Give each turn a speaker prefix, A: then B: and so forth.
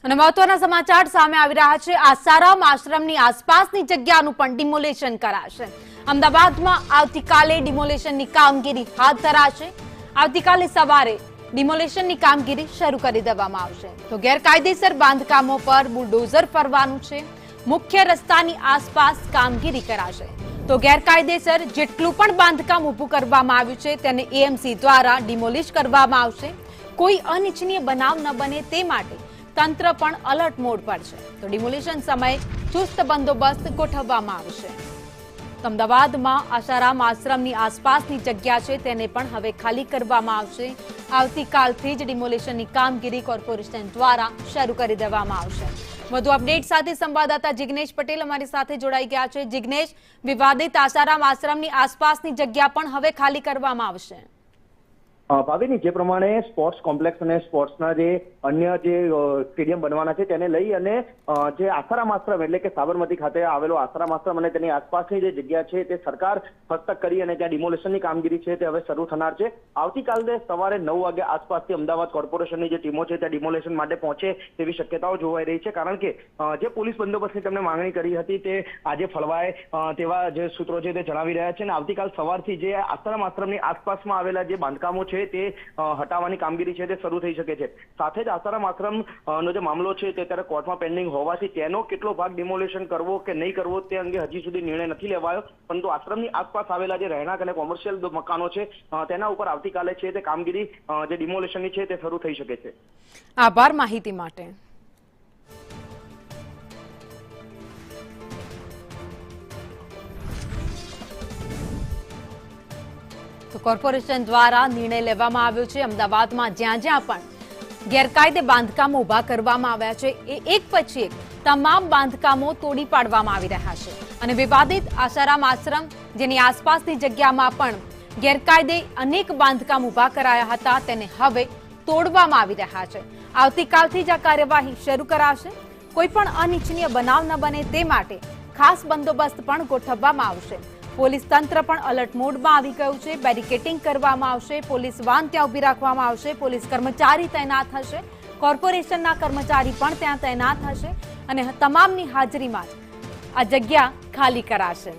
A: અને મહત્વના સમાચાર સામે આવી રહ્યા છે। આસારામ આશ્રમની આસપાસની જગ્યાનું પણ ડિમોલેશન કરાશે। અમદાવાદમાં આવતીકાલે ડિમોલેશનની કામગીરી હાથ ધરાશે। આવતીકાલે સવારે ડિમોલેશનની કામગીરી શરૂ કરી દેવામાં આવશે। તો ગેરકાયદેસર બાંધકામો પર બુલડોઝર ફરવાનું છે। મુખ્ય રસ્તાની આસપાસ કામગીરી કરાશે। તો ગેરકાયદેસર જેટલું પણ બાંધકામ ઊભું કરવામાં આવ્યું છે તેને એએમસી દ્વારા ડિમોલિશ કરવામાં આવશે। કોઈ અનિચ્છનીય બનાવ ન બને તે માટે તંત્ર પણ અલર્ટ મોડ પર છે। તો ડિમોલિશન સમયે ચુસ્ત બંદોબસ્ત ગોઠવવામાં આવશે। અમદાવાદમાં આસારામ આશ્રમની આસપાસની જગ્યા છે તેને પણ હવે ખાલી કરવામાં આવશે। આવતીકાલથી જ ડિમોલિશનની કામગીરી કોર્પોરેશન દ્વારા શરૂ કરી દેવામાં આવશે। વધુ અપડેટ સાથે સંવાદદાતા જિગ્નેશ પટેલ અમારી સાથે જોડાઈ ગયા છે। જિગ્નેશ, વિવાદિત આસારામ આશ્રમની આસપાસની જગ્યા પણ હવે ખાલી કરવામાં આવશે।
B: ભાવિની જે પ્રમાણે સ્પોર્ટ્સ કોમ્પ્લેક્સ અને સ્પોર્ટ્સના જે અન્ય જે સ્ટેડિયમ બનવાના છે તેને લઈ અને જે આસારામ આશ્રમ એટલે કે સાબરમતી ખાતે આવેલો આસારામ આશ્રમ અને તેની આસપાસની જે જગ્યા છે તે સરકાર હસ્તક કરી અને ત્યાં ડિમોલેશનની કામગીરી છે તે હવે શરૂ થનાર છે। આવતીકાલે સવારે 9 વાગે આસપાસથી અમદાવાદ કોર્પોરેશનની જે ટીમો છે ત્યાં ડિમોલેશન માટે પહોંચે તેવી શક્યતાઓ જોવાઈ રહી છે, કારણ કે જે પોલીસ બંદોબસ્તની તેમણે માંગણી કરી હતી તે આજે ફળવાય તેવા જે સૂત્રો છે તે જણાવી રહ્યા છે। અને આવતીકાલ સવારથી જે આસારામ આશ્રમની આસપાસમાં આવેલા જે બાંધકામો છે તે હટાવવાની કામગીરી છે તે શરૂ થઈ શકે છે। સાથે જ આસારામ આશ્રમ નો જે મામલો છે તે ત્યારે કોર્ટમાં પેન્ડિંગ હોવાથી તેનો કેટલો ભાગ ડિમોલેશન કરવો કે નહીં કરવો તે અંગે હજી સુધી નિર્ણય નથી લેવાયો, પરંતુ આશ્રમની આસપાસ આવેલા જે રહેણાંક અને કોમર્શિયલ મકાનો છે તેના ઉપર આવતીકાલે છે તે કામગીરી જે ડિમોલેશનની છે તે શરૂ થઈ શકે છે।
A: આભાર માહિતી માટે। તો કોર્પોરેશન દ્વારા નિર્ણય લેવામાં આવ્યો છે। અમદાવાદમાં જ્યાં જ્યાં પણ ગેરકાયદે બાંધકામો ઊભા કરવામાં આવ્યા છે એ એક પછી એક તમામ બાંધકામો તોડી પાડવામાં આવી રહ્યા છે। અને વિવાદિત આસારામ આશ્રમ જેની આસપાસની જગ્યામાં પણ ગેરકાયદે અનેક બાંધકામ ઊભા કરાયા હતા તેને હવે તોડવામાં આવી રહ્યા છે। આવતીકાલથી જ આ કાર્યવાહી શરૂ કરાશે। કોઈ પણ અનિચ્છનીય બનાવ ન બને તે માટે ખાસ બંદોબસ્ત પણ ગોઠવવામાં આવશે। પોલીસ તંત્ર પણ અલર્ટ મોડમાં આવી ગયું છે। બેરિકેડિંગ કરવામાં આવશે। પોલીસ વાન ત્યાં ઉભી રાખવામાં આવશે। પોલીસ કર્મચારી તૈનાત હશે। કોર્પોરેશનના કર્મચારી પણ ત્યાં તૈનાત હશે અને તમામની હાજરીમાં જ આ જગ્યા ખાલી કરાશે।